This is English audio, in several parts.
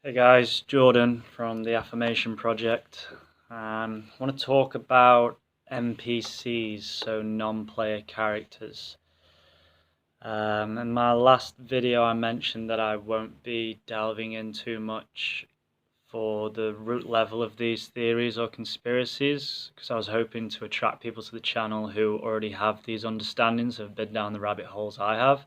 Hey guys, Jordan from the Affirmation Project. I want to talk about NPCs, so non-player characters. In my last video I mentioned that I won't be delving in too much for the root level of these theories or conspiracies, because I was hoping to attract people to the channel who already have these understandings, have been down the rabbit holes I have.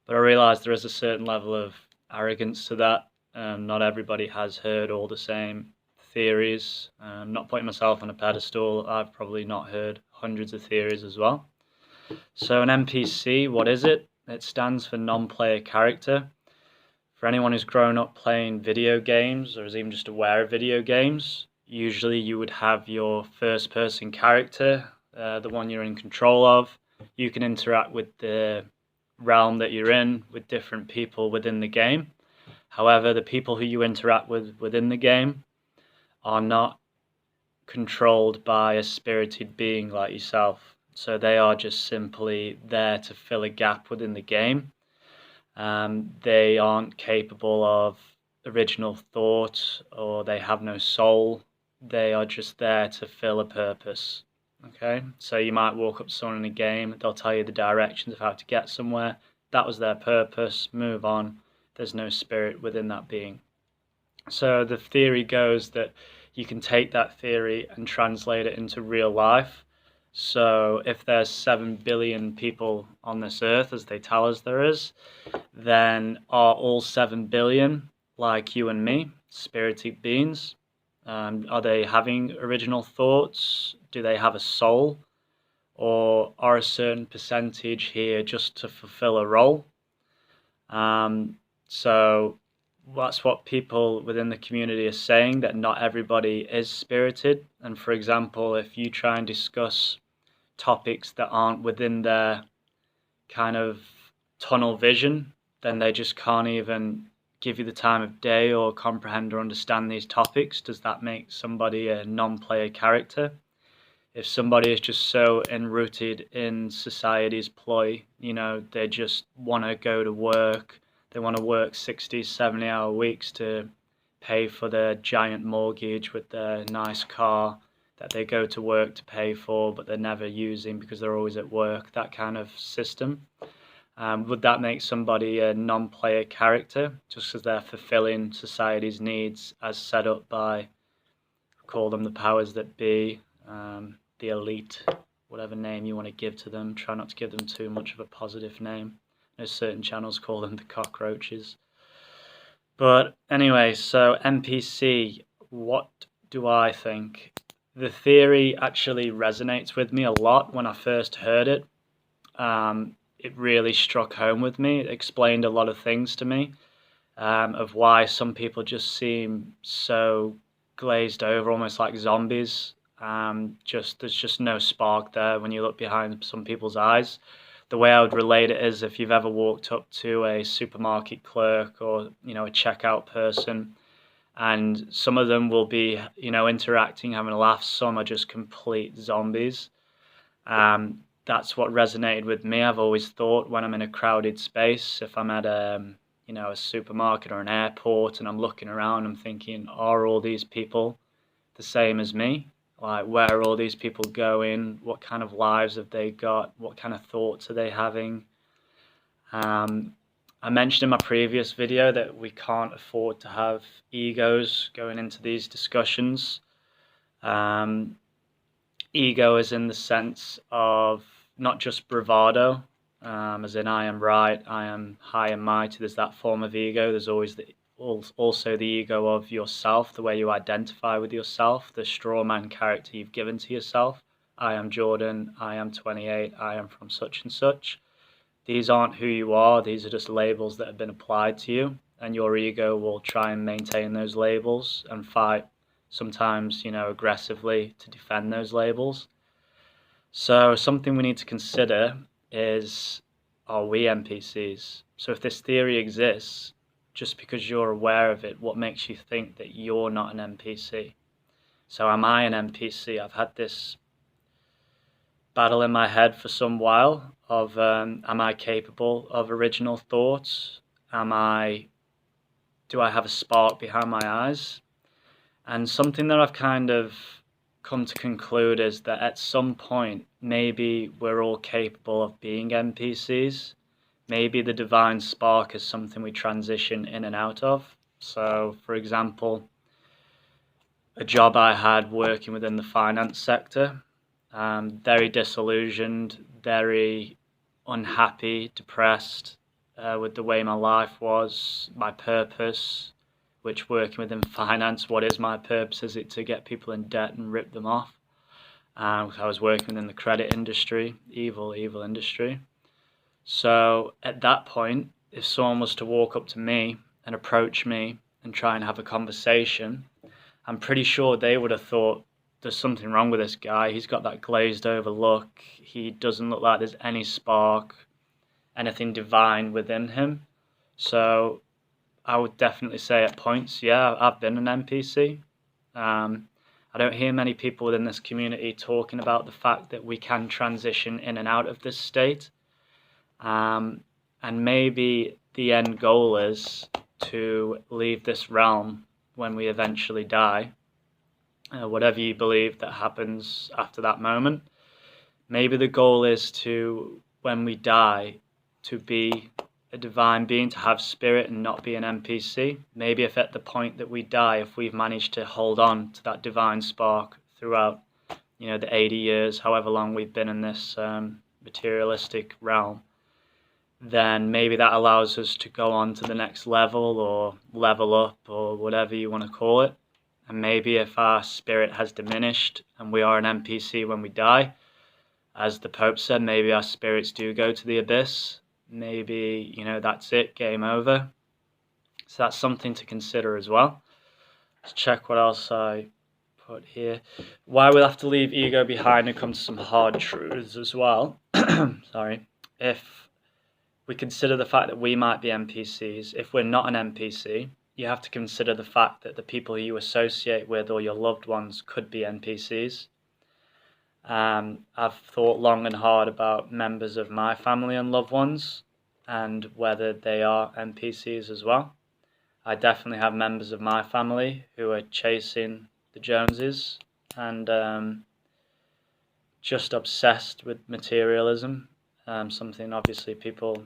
But I realised there is a certain level of arrogance to that. Not everybody has heard all the same theories. Not putting myself on a pedestal, I've probably not heard hundreds of theories as well. So an NPC, what is it? It stands for non-player character. For anyone who's grown up playing video games or is even just aware of video games, usually you would have your first-person character, the one you're in control of. You can interact with the realm that you're in with different people within the game. However, the people who you interact with within the game are not controlled by a spirited being like yourself. So they are just simply there to fill a gap within the game. They aren't capable of original thought, or they have no soul. They are just there to fill a purpose. Okay, so you might walk up to someone in a game, they'll tell you the directions of how to get somewhere. That was their purpose, move on. There's no spirit within that being. So the theory goes that you can take that theory and translate it into real life. So if there's 7 billion people on this earth, as they tell us there is, then are all 7 billion like you and me, spirited beings? Are they having original thoughts? Do they have a soul? Or are a certain percentage here just to fulfill a role? So that's what people within the community are saying, that not everybody is spirited. And for example, if you try and discuss topics that aren't within their kind of tunnel vision, then they just can't even give you the time of day or comprehend or understand these topics. Does that make somebody a non-player character? If somebody is just so enrooted in society's ploy, they just want to go to work, they want to work 60, 70-hour weeks to pay for their giant mortgage with their nice car that they go to work to pay for, but they're never using because they're always at work, that kind of system. Would that make somebody a non-player character just because they're fulfilling society's needs as set up by, call them the powers that be, the elite, whatever name you want to give to them. Try not to give them too much of a positive name. There's certain channels call them the cockroaches. But anyway, so NPC, what do I think? The theory actually resonates with me a lot. When I first heard it, it really struck home with me. It explained a lot of things to me, of why some people just seem so glazed over, almost like zombies. There's just no spark there when you look behind some people's eyes. The way I would relate it is if you've ever walked up to a supermarket clerk or a checkout person, and some of them will be interacting, having a laugh. Some are just complete zombies. That's what resonated with me. I've always thought when I'm in a crowded space, if I'm at a supermarket or an airport and I'm looking around, I'm thinking, are all these people the same as me? Like, where are all these people going? What kind of lives have they got? What kind of thoughts are they having? I mentioned in my previous video that we can't afford to have egos going into these discussions. Ego is in the sense of not just bravado, as in I am right, I am high and mighty. There's that form of ego. There's always also the ego of yourself, the way you identify with yourself, the straw man character you've given to yourself. I am Jordan, I am 28, I am from such and such. These aren't who you are. These are just labels that have been applied to you, and your ego will try and maintain those labels and fight, sometimes aggressively, to defend those labels. So something we need to consider is, are we NPCs? So if this theory exists, just because you're aware of it, what makes you think that you're not an NPC? So am I an NPC? I've had this battle in my head for some while of, am I capable of original thoughts? Am I do I have a spark behind my eyes? And something that I've kind of come to conclude is that at some point, maybe we're all capable of being NPCs. Maybe the divine spark is something we transition in and out of. So, for example, a job I had working within the finance sector, very disillusioned, very unhappy, depressed with the way my life was, my purpose, which working within finance, what is my purpose? Is it to get people in debt and rip them off? I was working within the credit industry, evil industry. So at that point, if someone was to walk up to me and approach me and try and have a conversation, I'm pretty sure they would have thought, there's something wrong with this guy. He's got that glazed over look. He doesn't look like there's any spark, anything divine within him. So I would definitely say at points, yeah, I've been an NPC. I don't hear many people within this community talking about the fact that we can transition in and out of this state. And maybe the end goal is to leave this realm when we eventually die. Whatever you believe that happens after that moment. Maybe the goal is to, when we die, to be a divine being, to have spirit and not be an NPC. Maybe if at the point that we die, if we've managed to hold on to that divine spark throughout, the 80 years, however long we've been in this materialistic realm, then maybe that allows us to go on to the next level or level up or whatever you want to call it. And maybe if our spirit has diminished and we are an NPC when we die, as the Pope said, maybe our spirits do go to the abyss. Maybe, that's it, game over. So that's something to consider as well. Let's check what else I put here. Why we'll have to leave ego behind and come to some hard truths as well. Sorry. If we consider the fact that we might be NPCs, if we're not an NPC, you have to consider the fact that the people you associate with or your loved ones could be NPCs. I've thought long and hard about members of my family and loved ones and whether they are NPCs as well. I definitely have members of my family who are chasing the Joneses and just obsessed with materialism, something obviously people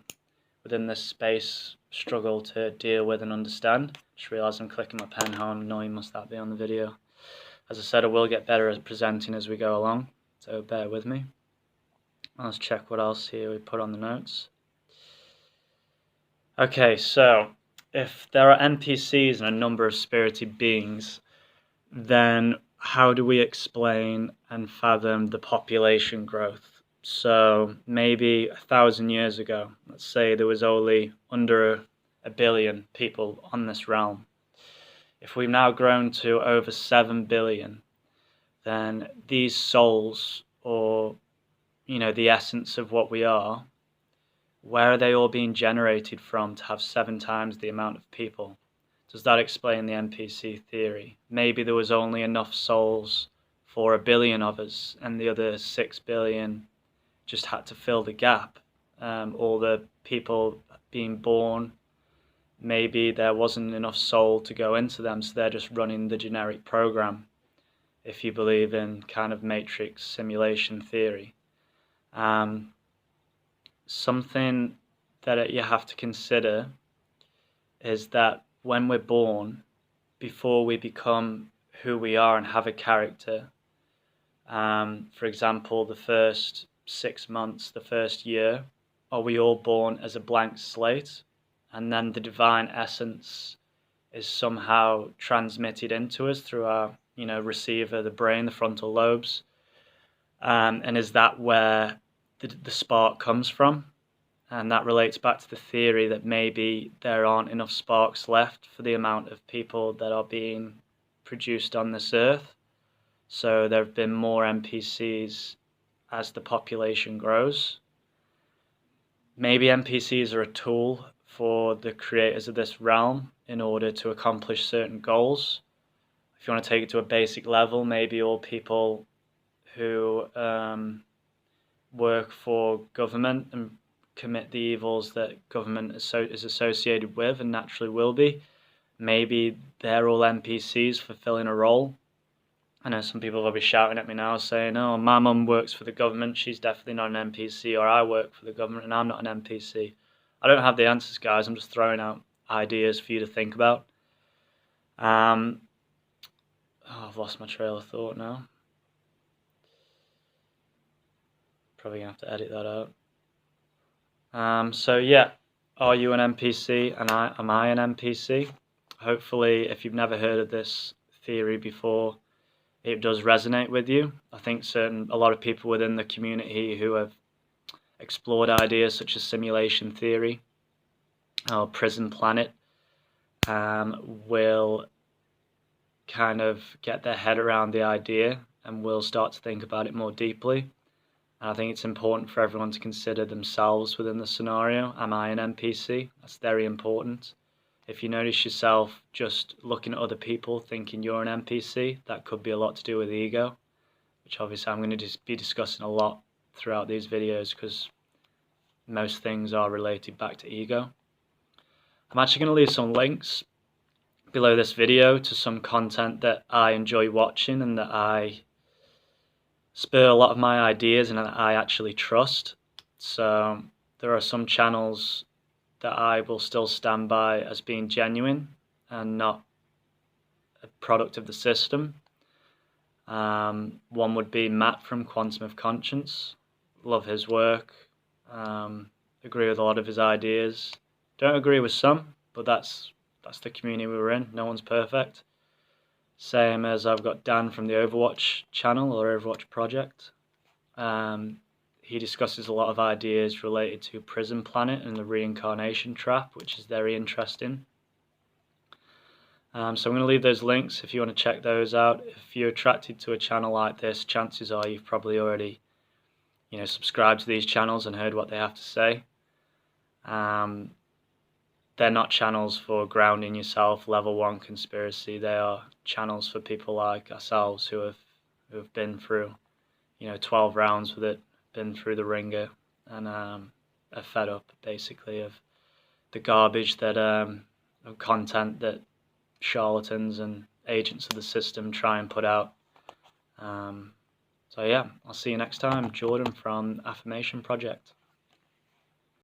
within this space struggle to deal with and understand. Just realised I'm clicking my pen, how annoying must that be on the video. As I said, I will get better at presenting as we go along, so bear with me. Let's check what else here we put on the notes. Okay, so if there are NPCs and a number of spirited beings, then how do we explain and fathom the population growth? So maybe 1,000 years ago, let's say there was only under a billion people on this realm. If we've now grown to over 7 billion, then these souls, or the essence of what we are, where are they all being generated from to have 7 times the amount of people? Does that explain the NPC theory? Maybe there was only enough souls for 1 billion of us, and the other 6 billion just had to fill the gap. All the people being born, maybe there wasn't enough soul to go into them, so they're just running the generic program, if you believe in kind of matrix simulation theory. Something that you have to consider is that when we're born, before we become who we are and have a character, for example, the first 6 months, the first year, are we all born as a blank slate, and then the divine essence is somehow transmitted into us through our receiver, the brain, the frontal lobes, and is that where the spark comes from? And that relates back to the theory that maybe there aren't enough sparks left for the amount of people that are being produced on this earth. So there have been more NPCs as the population grows. Maybe NPCs are a tool for the creators of this realm in order to accomplish certain goals. If you want to take it to a basic level, maybe all people who work for government and commit the evils that government is associated with and naturally will be, maybe they're all NPCs fulfilling a role. I know some people will be shouting at me now saying, oh, my mum works for the government, she's definitely not an NPC, or I work for the government and I'm not an NPC. I don't have the answers, guys. I'm just throwing out ideas for you to think about. Oh, I've lost my trail of thought now. Probably gonna have to edit that out. So yeah, are you an NPC and am I an NPC? Hopefully, if you've never heard of this theory before, it does resonate with you. I think a lot of people within the community who have explored ideas such as simulation theory or prison planet will kind of get their head around the idea and will start to think about it more deeply. And I think it's important for everyone to consider themselves within the scenario. Am I an NPC? That's very important. If you notice yourself just looking at other people thinking you're an NPC, that could be a lot to do with ego, which obviously I'm going to be discussing a lot throughout these videos because most things are related back to ego. I'm actually going to leave some links below this video to some content that I enjoy watching and that I spur a lot of my ideas and that I actually trust. So there are some channels that I will still stand by as being genuine and not a product of the system. One would be Matt from Quantum of Conscience. Love his work. Agree with a lot of his ideas. Don't agree with some, but that's the community we're in. No one's perfect. Same as I've got Dan from the Overwatch channel or Overwatch project. He discusses a lot of ideas related to Prison Planet and the reincarnation trap, which is very interesting. So I'm going to leave those links if you want to check those out. If you're attracted to a channel like this, chances are you've probably already, subscribed to these channels and heard what they have to say. They're not channels for grounding yourself, level 1 conspiracy. They are channels for people like ourselves who have been through, 12 rounds with it, been through the ringer, and are fed up basically of the garbage that of content that charlatans and agents of the system try and put out. So yeah, I'll see you next time. Jordan from Affirmation Project.